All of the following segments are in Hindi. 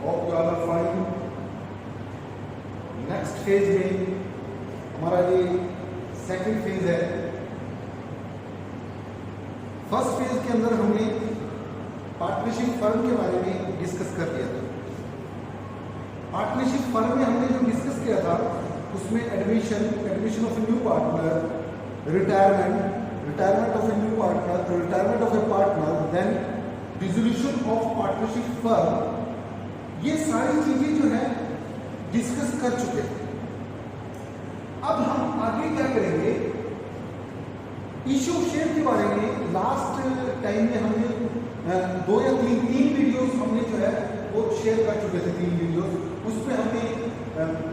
Hope you all are fine. Next phase में हमारा ये सेकंड फेज है। फर्स्ट फेज के अंदर हमने पार्टनरशिप फर्म के बारे में डिस्कस कर लिया था। पार्टनरशिप फर्म में हमने जो डिस्कस किया था उसमें admission of a new partner, retirement of a new partner, retirement of a partner, then dissolution of partnership firm, ये सारी चीजें जो है डिस्कस कर चुके हैं। अब हम आगे क्या करेंगे, इशू शेयर के बारे में लास्ट टाइम में हमने 2 या 3 वीडियोस हमने जो है वो शेयर कर चुके थे। 3 वीडियोस उसमें हमने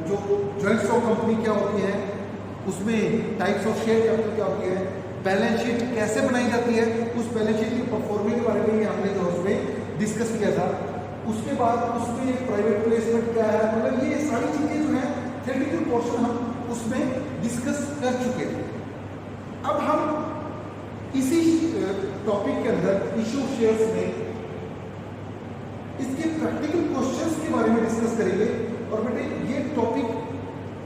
जो जॉइंट स्टॉक कंपनी क्या होती है, उसमें टाइप्स ऑफ शेयर कैपिटल क्या होती है, बैलेंस शीट कैसे बनाई जाती है, उस बैलेंस शीट की परफॉर्मेंस के बारे में हमने जो उसमें डिस्कस किया था। उसके बाद उसमें प्राइवेट प्लेसमेंट क्या है, मतलब ये सारी चीजें जो है थ्योरेटिकल पोर्शन हम उसमें डिस्कस कर चुके थे। अब हम इसी टॉपिक के अंदर इशू शेयर्स में इसके प्रैक्टिकल क्वेश्चंस के बारे में डिस्कस करेंगे। और बेटे ये टॉपिक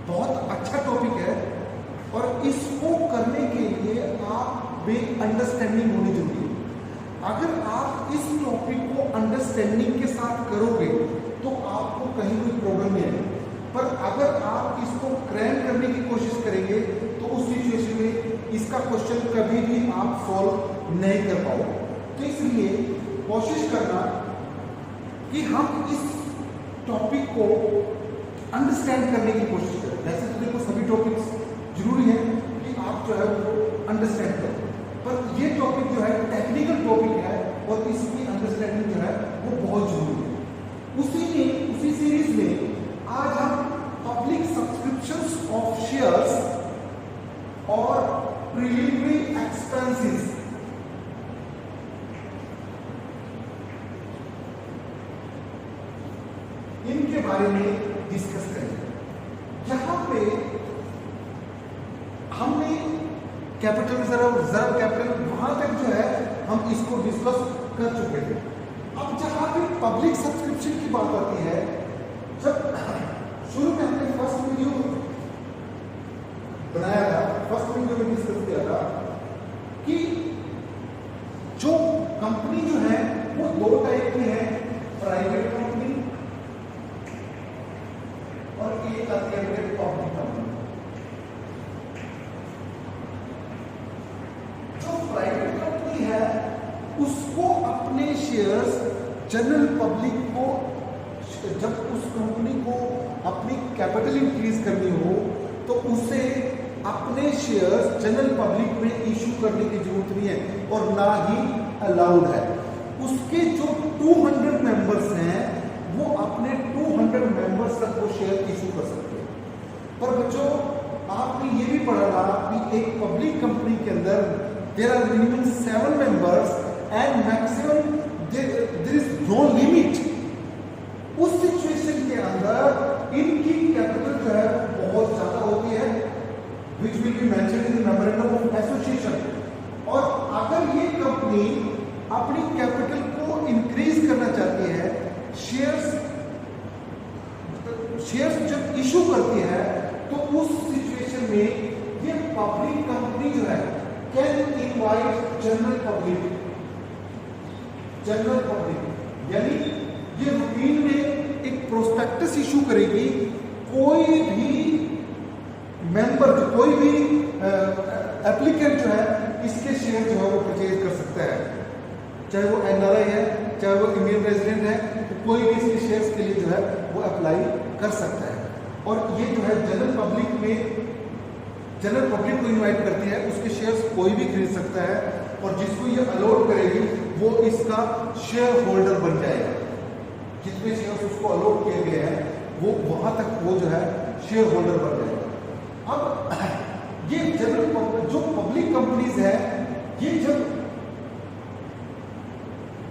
बहुत अच्छा टॉपिक है और इसको करने के लिए आप में अंडरस्टैंडिंग होनी जरूरी है। अगर आप इस टॉपिक को अंडरस्टैंडिंग के साथ करोगे तो आपको कहीं कोई प्रॉब्लम नहीं है, पर अगर आप इसको क्रैक करने की कोशिश करेंगे तो उस सिचुएशन में इसका क्वेश्चन कभी भी आप सॉल्व नहीं कर पाओगे। तो इसलिए कोशिश करना कि हम इस टॉपिक को अंडरस्टैंड करने की कोशिश करें। वैसे तो देखो सभी टॉपिक्स जरूरी है कि आप जो है वो अंडरस्टैंड करो, पर ये टॉपिक जो है टेक्निकल टॉपिक है और इसकी अंडरस्टैंडिंग जो है वो बहुत जरूरी है। उसी सीरीज में आज हम पब्लिक सब्सक्रिप्शंस ऑफ शेयर्स और प्रिलिमिनरी एक्सपेंसेस इनके बारे में डिस्कस करेंगे। यहां पे हमने कैपिटल रिजर्व कैपिटल वहां तक जो है हम इसको डिस्कस कर चुके थे। अब जहां पे पब्लिक सब्सक्रिप्शन की बात आती है, जब शुरू में हमने फर्स्ट वीडियो बनाया था, फर्स्ट वीडियो में डिस्कस किया था कि जो कंपनी जो है वो 2 टाइप की है, प्राइवेट कंपनी और एक आती है पब्लिक कंपनी। जो प्राइवेट कंपनी है उसको अपने शेयर्स जनरल पब्लिक को, जब उस कंपनी को अपनी कैपिटल इंक्रीज करनी हो तो उसे अपने शेयर्स जनरल पब्लिक में इशू करने की जरूरत नहीं है और ना ही अलाउड है। उसके जो 200 मेंबर्स हैं वो अपने 200 मेंबर्स तक वो शेयर इशू कर सकते हैं। पर बच्चों आपने ये भी पढ़ा था कि एक पब्लिक कंपनी के अंदर there are minimum 7 members and maximum there is no limit. उस सिचुएशन के अंदर इनकी कैपिटल जो है बहुत ज्यादा होती है, which will be mentioned in the memorandum of association. और अगर ये कंपनी अपनी कैपिटल को इंक्रीज करना चाहती है, शेयर्स जब इशू करती है तो उस सिचुएशन में ये पब्लिक कंपनी जो है कैन इनवाइट जनरल पब्लिक, यानी ये रूटीन में एक प्रोस्पेक्टस इशू करेगी। कोई भी मेंबर, कोई भी एप्लीकेंट जो है इसके शेयर जो है वो परचेज कर सकता है, चाहे वो एनआरआई है चाहे वो इंडियन रेजिडेंट है, तो कोई भी इसके शेयर्स के लिए जो है वो अप्लाई कर सकता है। और ये जो है जनरल पब्लिक को इनवाइट करती है, उसके शेयर्स कोई भी खरीद सकता है और जिसको ये अलॉट करेगी वो इसका शेयर होल्डर बन जाएगा। जितने शेयर्स उसको अलॉट किए गए हैं वो वहां तक वो जो है शेयर होल्डर बन जाएगा। अब ये जो पब्लिक कंपनीज है, ये जब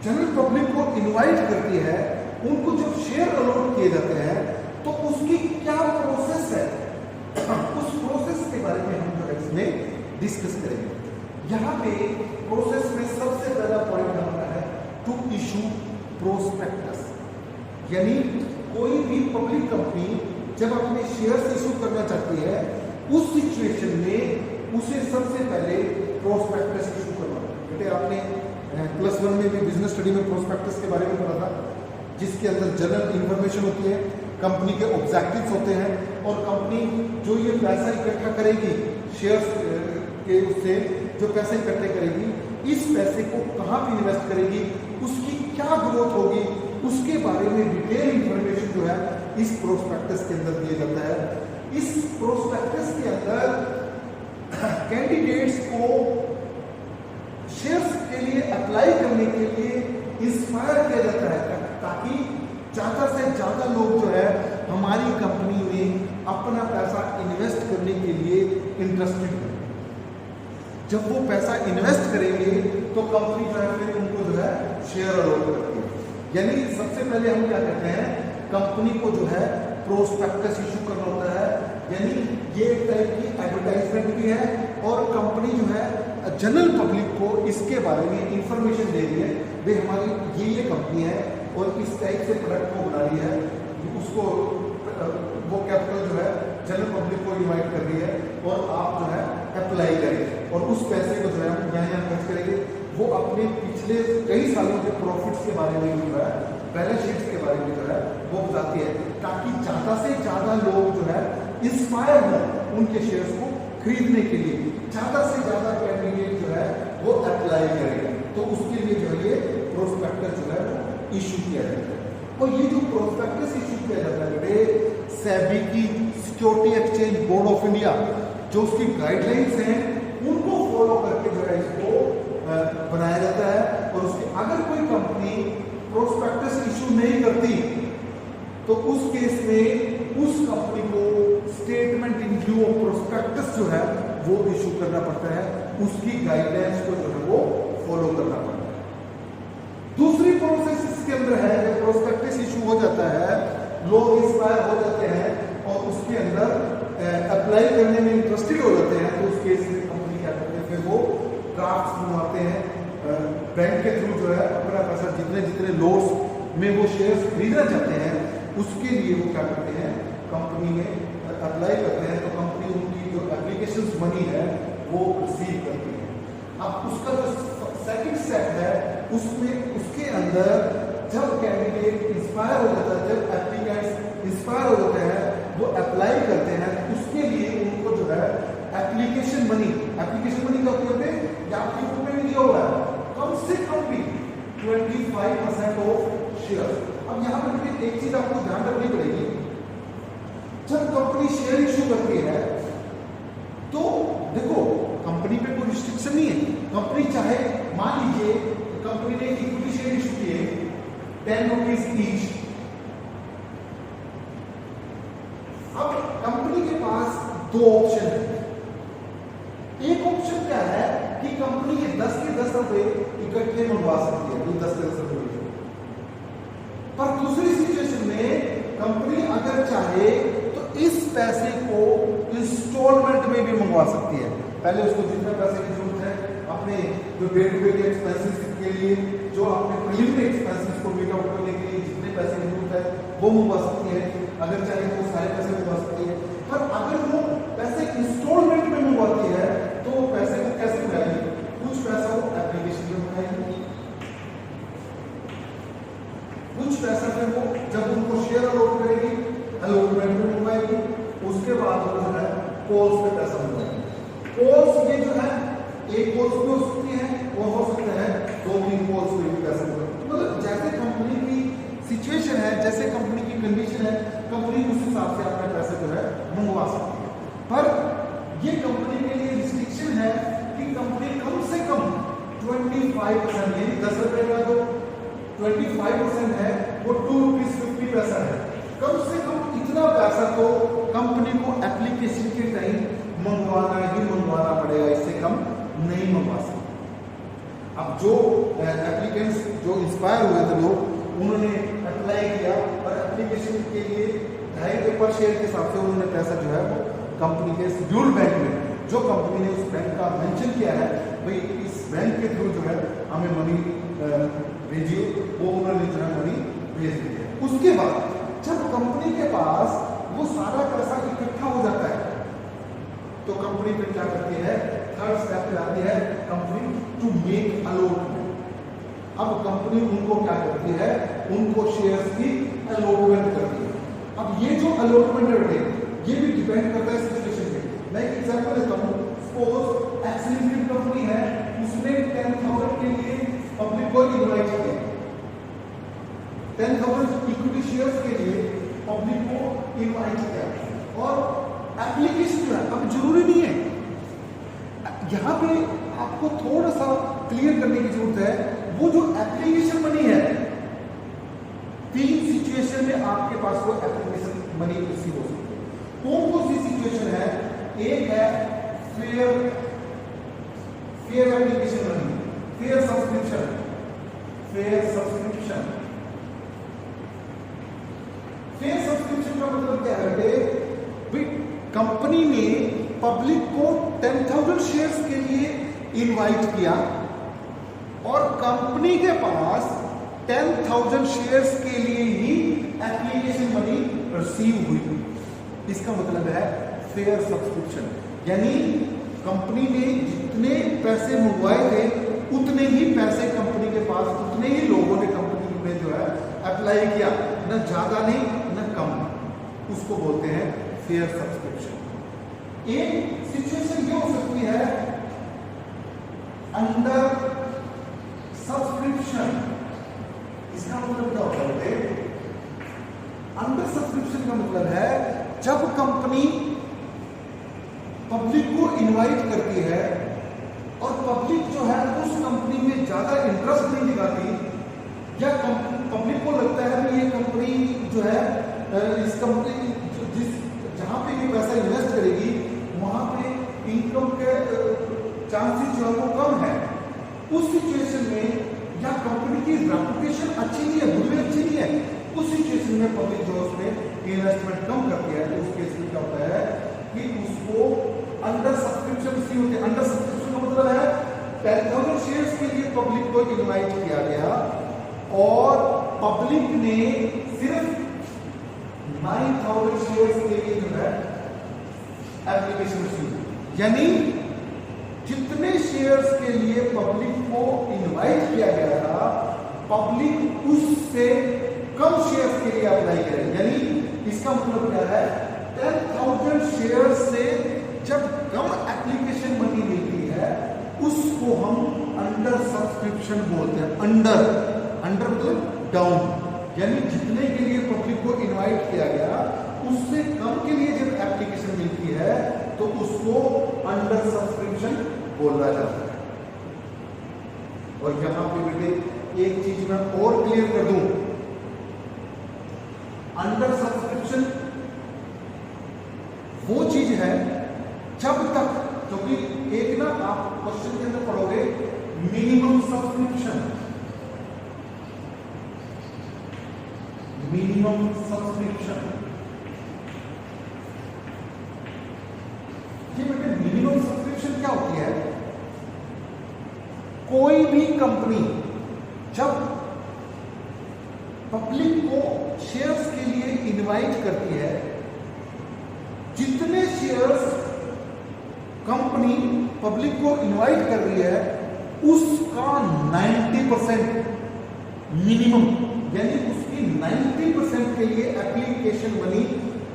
जनरल पब्लिक को इनवाइट करती है, उनको जब शेयर अलॉट किए जाते हैं तो उसकी क्या प्रोसेस है, उस प्रोसेस के बारे में हम जो इसमें डिस्कस करेंगे। यहाँ पे प्रोसेस में सबसे पहला पॉइंट हमारा है टू इशू प्रोस्पेक्टस। यानी कोई भी पब्लिक कंपनी जब अपने शेयर्स इशू करना चाहती है, उस सिचुएशन में उसे सबसे पहले प्रोस्पेक्टस इशू करना है। बेटे आपने +1 में भी बिजनेस स्टडी में प्रोस्पेक्टस के बारे में पढ़ा था, जिसके अंदर जनरल इंफॉर्मेशन होती है, कंपनी के ऑब्जेक्टिव्स होते हैं, और कंपनी जो ये पैसा इकट्ठा करेगी शेयर्स के उससे जो पैसे इकट्ठे करेगी, इस पैसे को कहाँ पे इन्वेस्ट करेगी, उसकी क्या ग्रोथ होगी, उसके बारे में डिटेल इंफॉर्मेशन जो है इस प्रोस्पेक्टस के अंदर दिया जाता है। इस प्रोस्पेक्टस के अंदर कैंडिडेट्स को शेयर्स के लिए अप्लाई करने के लिए इंस्पायर किया जाता है, ताकि ज़्यादा से ज़्यादा लोग जो है हमारी कंपनी में अपना पैसा इन्वेस्ट करने के लिए इंटरेस्टेड हैं। जब वो पैसा इन्वेस्ट करेंगे तो कंपनी जो है फिर उनको जो है शेयर अलॉट करती है। यानी सबसे पहले हम क्या कहते हैं, कंपनी को जो है प्रोस्पेक्टस इशू करना होता है, यानी ये एक टाइप की एडवर्टाइजमेंट भी है, और कंपनी जो है जनरल पब्लिक को इसके बारे में इंफॉर्मेशन दे रही है, भाई हमारी ये कंपनी है और इस टाइप से प्रोडक्ट को बना रही है, उसको वो कैपिटल जो है जनरल पब्लिक को इन्वाइट कर रही है, और आप जो है अप्लाई करें और उस पैसे को जो है हम यहाँ खर्च करेंगे। वो अपने पिछले कई सालों के प्रॉफिट्स के बारे में जो है, बैलेंस शीट्स के बारे में जो है वो बताती है, ताकि ज़्यादा से ज़्यादा लोग जो है इंस्पायर हों उनके शेयर्स को खरीदने के लिए, ज़्यादा से ज़्यादा कैंडिडेट जो है वो अप्लाई करें। तो उसके लिए जो है ये प्रोस्पेक्टस जो है वो इशू किया जाता है। और ये जो प्रोस्पेक्टस इशू किया जाता है, सेबी की security exchange board of India जो उसकी गाइडलाइंस हैं उनको फॉलो करके जो है इसको बनाया जाता है। और उसके अगर कोई कंपनी प्रोस्पेक्टस इशू नहीं करती तो उस केस में उस कंपनी को statement in view of prospectus जो है वो इशू करना पड़ता है, उसकी गाइडलाइंस को जो है वो फॉलो करना पड़ता है। दूसरी प्रोसेस इसके अंदर है, जब प्रोस्पेक्टस इशू हो जाता है, लोग इंस्पायर हो जाते हैं और उसके अंदर अप्लाई करने में इंटरेस्टेड हो जाते हैं, तो उस केस में कंपनी क्या करते हैं, फिर वो ड्राफ्ट बनवाते हैं बैंक के थ्रू जो है अपना पैसा जितने जितने लोड्स में वो शेयर्स खरीदना चाहते हैं उसके लिए वो क्या करते हैं, कंपनी में अप्लाई करते हैं, तो कंपनी उनकी जो एप्लीकेशन मनी है वो रिसीव करती है। अब उसका जो सेकंड स्टेप है उसमें उसके अंदर जब कैंडिडेट इंस्पायर हो जाता है, जब एप्लीकेंट्स इंस्पायर हो जाते हैं, वो अप्लाई करते हैं, उसके लिए उनको जो है एप्लीकेशन मनी का उपयोग या आपके ग्रुप में भी दिया हुआ है, कम से कम भी 25% ऑफ शेयर। अब यहाँ पर एक चीज आपको ध्यान रखनी पड़ेगी, जब कंपनी शेयर इशू करती है तो देखो कंपनी पे कोई रिस्ट्रिक्शन नहीं है, कंपनी चाहे मान लीजिए कंपनी ने इक्विटी शेयर इशू किए 10 रुपीज ईच। अब कंपनी के पास दो ऑप्शन है, एक ऑप्शन क्या है कि कंपनी ये 10 के 10 रुपए इकट्ठे मंगवा सकती है, 10 के 10 रुपए। पर दूसरी सिचुएशन में कंपनी अगर चाहे तो इस पैसे को इंस्टॉलमेंट में भी मंगवा सकती है। पहले उसको जितना पैसे की जरूरत है अपने जो डे टू डे के एक्सपेंसेस के लिए, जो अपने प्रीलिमिनरी एक्सपेंसेस को मीट आउट करने के लिए जितने पैसे की जरूरत है वो मंगवा सकती है, अगर चाहे तो सारे पैसे मंगवा सकती है। पर अगर वो पैसे इंस्टॉलमेंट में मंगवाती है तो वो पैसे को कैसे मंगाएगी, कुछ पैसा वो एप्लीकेशन में मंगाएगी, कुछ पैसा फिर वो जब उनको शेयर अलॉट करेगी अलॉटमेंट में मंगवाएगी, उसके बाद वो जो है कॉल्स पे पैसा मंगवाएगी। कॉल्स ये जो है एक कॉल्स पे हो सकती है, वो हो सकता है 2-3 कॉल्स पे भी पैसा मंगवाएगी। मतलब जैसे कंपनी की सिचुएशन है, जैसे कंपनी की कंडीशन है, कंपनी उस हिसाब से अपने पैसे जो है मंगवा सकती है। पर ये कंपनी के लिए रिस्ट्रिक्शन है कि कंपनी कम से कम 25% यानी 10 रुपए का जो 25% है वो 2 रुपीज 50 पैसा है, कम से कम इतना पैसा तो कंपनी को एप्लीकेशन के टाइम मंगवाना ही मंगवाना पड़ेगा, इससे कम नहीं मंगवा सकते। अब जो एप्लीकेंट्स जो इंस्पायर हुए थे लोग, उन्होंने अप्लाई किया और एप्लीकेशन के लिए 2.5 रुपये पर शेयर के हिसाब से उन्होंने पैसा जो है वो कंपनी के शेड्यूल्ड बैंक में, जो कंपनी ने उस बैंक का मेंशन किया है भाई इस बैंक के थ्रू जो है हमें मनी भेजिए, वो उन्होंने जो है मनी भेज दिया। उस उसके बाद जब कंपनी के पास वो सारा पैसा इकट्ठा हो जाता है तो कंपनी फिर क्या करती है, थर्ड स्टेप पे आती है कंपनी टू मेक अलॉटमेंट। अब कंपनी उनको क्या करती है, उनको शेयर्स की अलॉटमेंट करती है। अब ये जो अलॉटमेंट है ये भी डिपेंड करता है सिचुएशन पे। मैं एक एग्जांपल देता हूँ, सपोज एक्स लिमिटेड कंपनी है, उसने 10,000 के लिए पब्लिक को इनवाइट किया, 10,000 इक्विटी शेयर्स के लिए पब्लिक को इनवाइट किया और एप्लीकेशन जो है, अब जरूरी नहीं है, यहां पे आपको थोड़ा सा क्लियर करने की जरूरत है। वो जो एप्लीकेशन मनी है, 3 सिचुएशन में आपके पास वो एप्लीकेशन मनी रिसीव हो सकती है। कौन कौन सी सिचुएशन है? एक है fair application money, fair subscription. Fair subscription का मतलब क्या है? कंपनी ने पब्लिक को 10,000 शेयर्स के लिए इनवाइट किया और कंपनी के पास 10,000 शेयर्स के लिए ही एप्लीकेशन मनी रिसीव हुई। इसका मतलब है फेयर सब्सक्रिप्शन, यानी कंपनी ने जितने पैसे मंगवाए थे उतने ही पैसे कंपनी के पास, उतने ही लोगों ने कंपनी में जो है अप्लाई किया, न ज्यादा नहीं न कम। उसको बोलते हैं फेयर सब्सक्रिप्शन। एक सिचुएशन ये हो सकती है अंडर सब्सक्रिप्शन। इसका मतलब क्या होता है? अंडर सब्सक्रिप्शन का मतलब है जब कंपनी पब्लिक को इनवाइट करती है और पब्लिक जो है उस कंपनी में ज्यादा इंटरेस्ट नहीं दिखाती, या पब्लिक को लगता है कि ये कंपनी जो है, इस कंपनी जहां पे ये पैसा इन्वेस्ट करेगी वहां पे इनकम के चांसेस जो है वो कम है। उस सिचुएशन में या कंपनी की रेपुटेशन अच्छी नहीं है, गुडविल अच्छी नहीं है, उस सिचुएशन में पब्लिक जो उसमें इन्वेस्टमेंट कम करती है तो उस केस में क्या होता है कि उसको अंडर सब्सक्रिप्शन सी होती है। अंडर सब्सक्रिप्शन का मतलब है 10,000 शेयर्स के लिए पब्लिक को इनवाइट किया गया और पब्लिक ने सिर्फ 9,000 शेयर्स के लिए जो है एप्लीकेशन रिसीव, यानी जितने शेयर्स के लिए पब्लिक को इनवाइट किया गया था, पब्लिक उससे कम शेयर्स के लिए अप्लाई करेगी। यानी इसका मतलब क्या है? 10,000 शेयर्स से जब कम एप्लीकेशन मनी मिलती है उसको हम अंडर सब्सक्रिप्शन बोलते हैं। अंडर मतलब डाउन, यानी जितने के लिए पब्लिक को इनवाइट किया गया उससे कम के लिए जब एप्लीकेशन मिलती है तो उसको अंडर सब्सक्रिप्शन बोला जाता है। और यहां पे बेटे एक चीज मैं और क्लियर कर दूं, अंडर सब्सक्रिप्शन वो चीज है जब तक, क्योंकि एक ना आप क्वेश्चन के अंदर पढ़ोगे मिनिमम सब्सक्रिप्शन, मिनिमम सब्सक्रिप्शन, ये बेटे मिनिमम सब्सक्रिप्शन क्या होती है? कोई भी कंपनी जब पब्लिक को शेयर्स के लिए इनवाइट करती है, जितने शेयर्स कंपनी पब्लिक को इनवाइट कर रही है उसका 90% मिनिमम, यानी उसकी 90% के लिए एप्लीकेशन मनी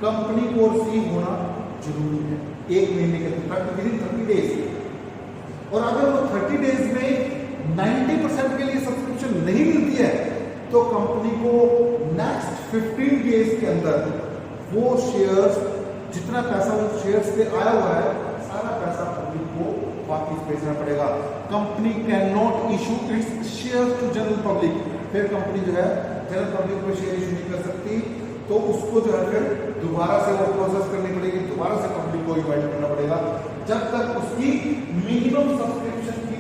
कंपनी को रिसीव होना जरूरी है। एक महीने के 30 डेज। और अगर वो 30 डेज में 90% के लिए सब्सक्रिप्शन नहीं मिलती है तो कंपनी को नेक्स्ट 15 डेज के अंदर वो शेयर्स, जितना पैसा वो शेयर्स पे आया हुआ है, सारा पैसा पब्लिक को वापस भेजना पड़ेगा। Company can not issue its share to general public. फिर कंपनी जो है जनरल पब्लिक को शेयर इशू नहीं कर सकती, तो उसको जो है फिर दोबारा से वो प्रोसेस करनी पड़ेगी, दोबारा से पब्लिक को इन्वाइट करना पड़ेगा, जब तक उसकी मिनिमम सब्सक्रिप्शन की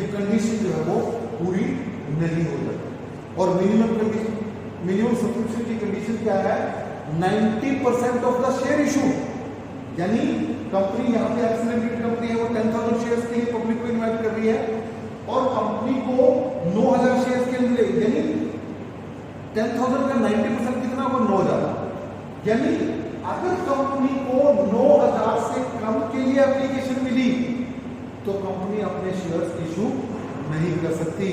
ये कंडीशन जो है वो पूरी नहीं हो जाती। और मिनिमम सब्सक्रिप्शन की कंडीशन क्या है? 90% ऑफ द शेयर इशू, यानी कंपनी यहाँ पे एक्सीलेंटेड कंपनी है, वो 10,000 शेयर्स के लिए पब्लिक को इन्वाइट कर रही है और कंपनी को 9,000 शेयर्स के लिए, यानी 10,000 का 90% कितना हुआ? 9,000। यानी अगर कंपनी को 9,000 से कम के लिए एप्लीकेशन मिली तो कंपनी अपने शेयर्स इशू नहीं कर सकती।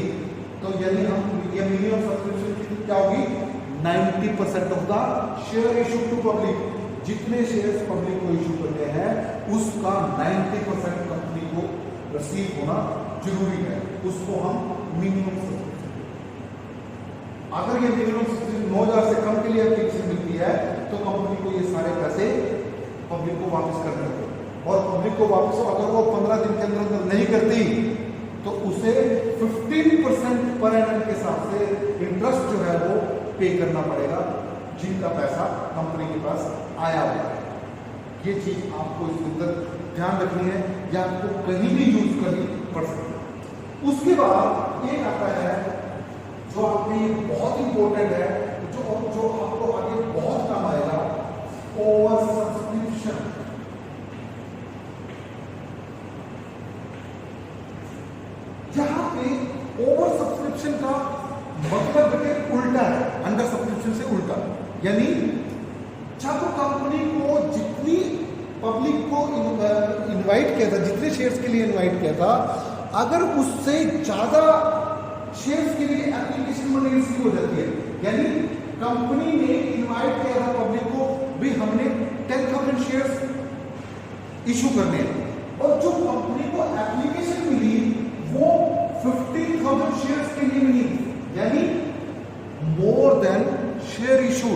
तो यानी हम ये मिनिमम सब्सक्रिप्शन की क्या होगी? 90% of the share issue to public. जितने शेयर्स पब्लिक को इशू करने हैं उसका 90% कंपनी को रिसीव होना जरूरी है, उसको हम मिनिमम सब्सक्रिप्शन। अगर ये मिनिमम सब्सक्रिप्शन 9,000 से कम के लिए एप्लीकेशन मिलती है तो कंपनी को ये सारे पैसे पब्लिक को वापस करने होंगे, और पब्लिक को वापस अगर वो 15 दिन के अंदर नहीं करती तो उसे 15% पर एनम के हिसाब से इंटरेस्ट जो है वो पे करना पड़ेगा, जिनका पैसा कंपनी के पास आया हुआ है। ये चीज आपको इसके अंदर ध्यान रखनी है, या आपको कहीं भी यूज करनी पड़ सकती है। उसके बाद एक आता है जो आपके लिए बहुत इंपॉर्टेंट है, जो आपको आगे बहुत काम आएगा, ओवर सब्सक्रिप्शन। यहां पे ओवर सब्सक्रिप्शन का मतलब उल्टा है, अंडर सब्सक्रिप्शन से उल्टा। यानी जब कंपनी को जितनी पब्लिक को इनवाइट किया था, जितने शेयर्स के लिए इनवाइट किया था, अगर उससे ज्यादा शेयर्स के लिए एप्लीकेशन मनी रिसीव हो जाती है, यानी कंपनी ने इनवाइट किया था पब्लिक को भी हमने 10,000 शेयर्स इशू करने हैं, और जो कंपनी को एप्लीकेशन मिली वो 15,000 शेयर्स के लिए मिली, यानी मोर देन शेयर इशू।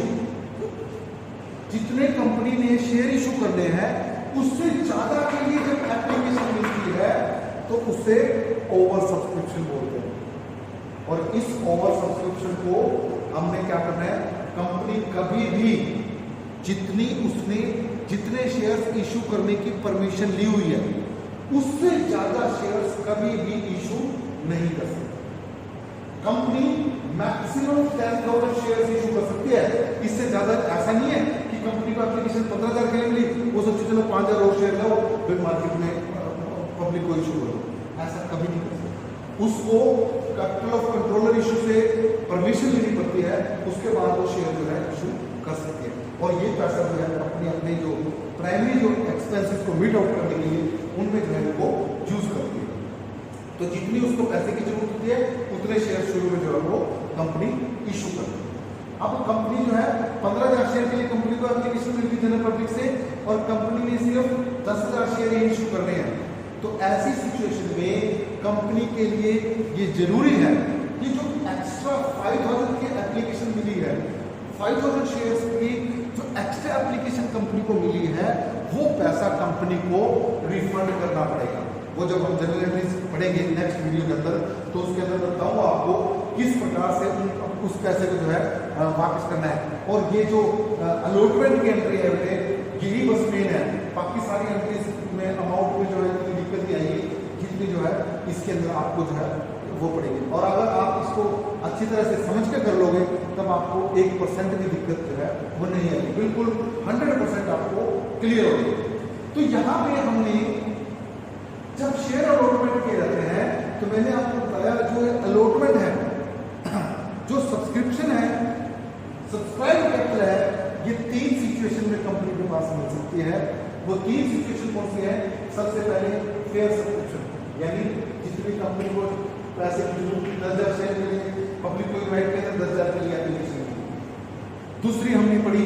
जितने कंपनी ने शेयर इशू करने हैं उससे ज्यादा के लिए जब एप्लीकेशन मिलती है तो उसे ओवर सब्सक्रिप्शन बोलते हैं। और इस ओवर सब्सक्रिप्शन को हमने क्या करना है, कंपनी कभी भी जितने शेयर्स इशू करने की परमिशन ली हुई है उससे ज्यादा शेयर्स कभी भी इशू नहीं कर सकती। कंपनी मैक्सिमम 10,000 शेयर्स इशू कर सकती है, इससे ज्यादा ऐसा नहीं है कि कंपनी को एप्लीकेशन 15,000 के लिए मिली, वो सोचे चलो 5,000 और शेयर लो फिर मार्केट में पब्लिक को इशू करो, ऐसा कभी नहीं कर सकते। उसको कैपिटल ऑफ कंट्रोलर इशू से परमिशन लेनी पड़ती है, उसके बाद वो शेयर जो है इशू कर सकती है, और ये पैसा जो है अपने जो प्राइमरी जो एक्सपेंसेस को मीट आउट करने के लिए उनमें जो है वो यूज करती है। तो जितनी उसको पैसे की जरूरत होती है उतने शेयर शुरू में जो है वो कंपनी इशू करती है। अब कंपनी जो है 15,000 शेयर के लिए कंपनी को एप्लीकेशन मिलती है जनरल पब्लिक से, और कंपनी ने सिर्फ 10,000 शेयर ही इशू करने हैं, तो ऐसी सिचुएशन में कंपनी के लिए ये जरूरी है कि जो एक्स्ट्रा 5,000 की एप्लीकेशन मिली है, 5,000 शेयर्स की जो एक्स्ट्रा एप्लीकेशन कंपनी को मिली है वो पैसा कंपनी को रिफंड करना पड़ेगा। वो जब हम जनरल एंट्रीज पढ़ेंगे नेक्स्ट वीडियो के अंदर तो उसके अंदर बताऊंगा आपको किस प्रकार से उस पैसे को जो है वापस करना है। और ये जो अलॉटमेंट की एंट्री है यही बस मेन है, बाकी सारी एंट्रीज में अमाउंट में जो है इतनी दिक्कत नहीं आएगी जितनी जो है इसके अंदर आपको जो है वो पड़ेगी। और अगर आप इसको अच्छी तरह से समझ के कर लोगे तब आपको 1% की दिक्कत जो है वो नहीं आएगी, बिल्कुल 100% आपको क्लियर होगी। तो यहाँ पे हमने जब शेयर अलॉटमेंट किए जाते हैं तो मैंने आपको बताया जो अलॉटमेंट है, जो सब्सक्रिप्शन है, सब्सक्राइब कैपिटल है, ये 3 सिचुएशन में कंपनी के पास मिल सकती है। वो 3 सिचुएशन कौन सी है? सबसे पहले फेयर सब्सक्रिप्शन, यानी जितनी कंपनी को पैसे की जरूरत थी 10,000 शेयर के लिए पब्लिक को इनवाइट किया था 10,000 के लिए एप्लीकेशन की। दूसरी हमने पढ़ी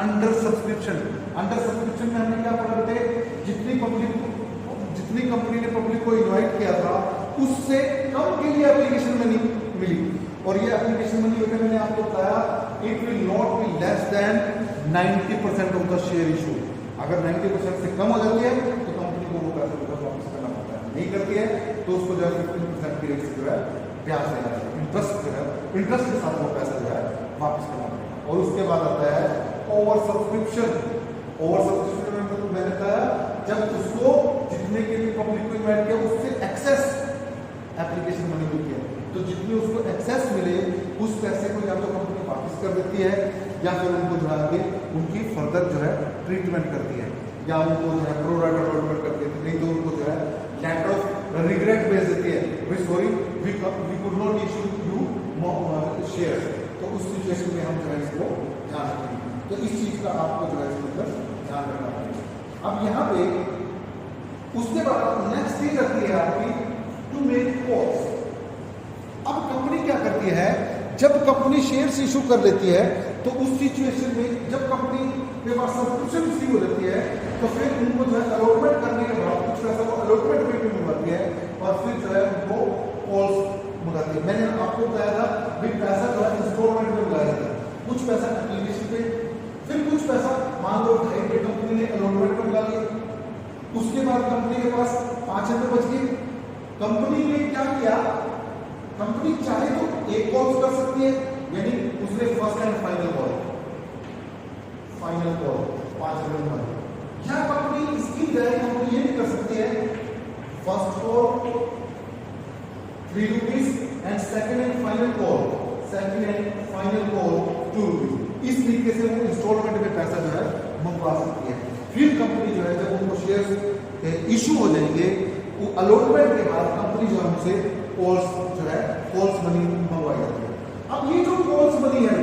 अंडर सब्सक्रिप्शन। अंडर सब्सक्रिप्शन में हमने क्या पढ़ा बेटे, जितनी कंपनी ने पब्लिक को इनवाइट किया था उससे कम के लिए एप्लीकेशन मनी मिली, और ये एप्लीकेशन मनी बेटे मैंने आपको बताया it will not be less than 90% of the share issue. अगर 90% से कम हो जाती है तो कंपनी को वो पैसा वापस करना पड़ता है, नहीं करती है तो उसको जो है 15% की रेट से जो है ब्याज देना है, इंटरेस्ट जो है इंटरेस्ट के साथ वो पैसा जो है वापस करना पड़ेगा। और उसके बाद आता है ओवर सब्सक्रिप्शन। ओवर सब्सक्रिप्शन में तो मैंने बताया जब उसको जितने के लिए पब्लिक को इनवाइट किया उससे एक्सेस एप्लीकेशन मनी मिलती है, तो जितनी उसको एक्सेस मिले उस पैसे को या तो कंपनी वापस कर देती है या फिर उनको जो है आगे उनकी फर्दर जो है ट्रीटमेंट करती है, या उनको जो है प्रो राइट अलॉटमेंट कर देती है, नहीं तो उनको जो है लेटर ऑफ रिग्रेट भेज देती है, we sorry we could not issue you shares, तो उस सिचुएशन में हम जो है इसको ध्यान रखेंगे। तो इस चीज का आपको जो है इसके अंदर ध्यान रखना पड़ेगा। अब यहाँ पे उसके बाद नेक्स्ट चीज आती है आपकी टू मेक कॉल्स। अब कंपनी क्या करती है, जब कंपनी शेयर्स इशू कर लेती है तो उस सिचुएशन में जब कंपनी के पास सब्सक्रिप्शन रिसीव हो जाती है तो फिर उनको जो है अलॉटमेंट करने के बाद कुछ पैसा वो अलॉटमेंट पे मंगवाती है और फिर जो है वो कॉल्स मंगाती है। मैंने आपको बताया था भी पैसा जो है इंस्टॉलमेंट में लगाया जाता है, कुछ पैसा एप्लीकेशन पे, फिर कुछ पैसा मान लो ढाई पे कंपनी ने अलॉटमेंट में लगा लिया, उसके बाद कंपनी के पास 5 रुपए बच गए। कंपनी ने क्या किया, कंपनी चाहे तो एक कॉल कर सकती है, यानी उसने फर्स्ट एंड फाइनल कॉल 5 रुपए में, या कंपनी इसकी जगह कंपनी ये भी कर सकती है first call 3 rupees and second and final call 2 rupees. इस तरीके से वो इंस्टॉलमेंट में पैसा जो है मंगवा सकती है। फिर कंपनी जो है जब उनको शेयर इशू हो जाएंगे वो अलॉटमेंट के बाद कंपनी जो है उनसे कॉल्स जो है कॉल्स मनी मंगवाई जाती है। अब ये जो कॉल्स मनी है,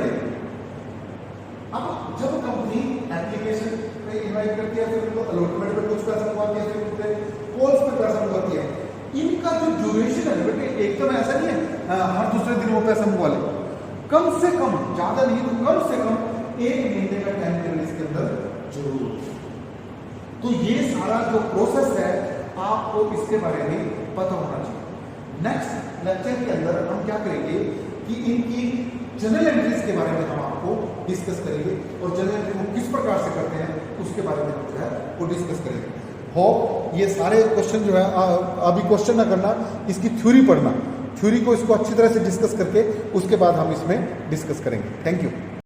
अब जब कंपनी एप्लीकेशन पे इनवाइट करती है, फिर उनको अलॉटमेंट पे कुछ पैसा मंगवाती है, फिर उनसे कॉल्स पे पैसा मंगवाती है, इनका जो ड्यूरेशन है बेटे एकदम ऐसा नहीं है हर दूसरे दिन वो पैसा मंगवा ले, कम से कम, ज्यादा नहीं तो कम से कम 1 महीने का टाइम पीरियड इसके अंदर जरूर। तो ये सारा जो प्रोसेस है आपको इसके बारे में पता होना चाहिए। नेक्स्ट लेक्चर के अंदर हम क्या करेंगे कि इनकी जनरल एंट्रीज के बारे में हम आपको डिस्कस करेंगे और जनरल एंट्री को किस प्रकार से करते हैं उसके बारे में हम जो है वो डिस्कस करेंगे। होप ये सारे क्वेश्चन जो है अभी क्वेश्चन ना करना, इसकी थ्योरी पढ़ना, थ्योरी को इसको अच्छी तरह से डिस्कस करके उसके बाद हम इसमें डिस्कस करेंगे। Thank you.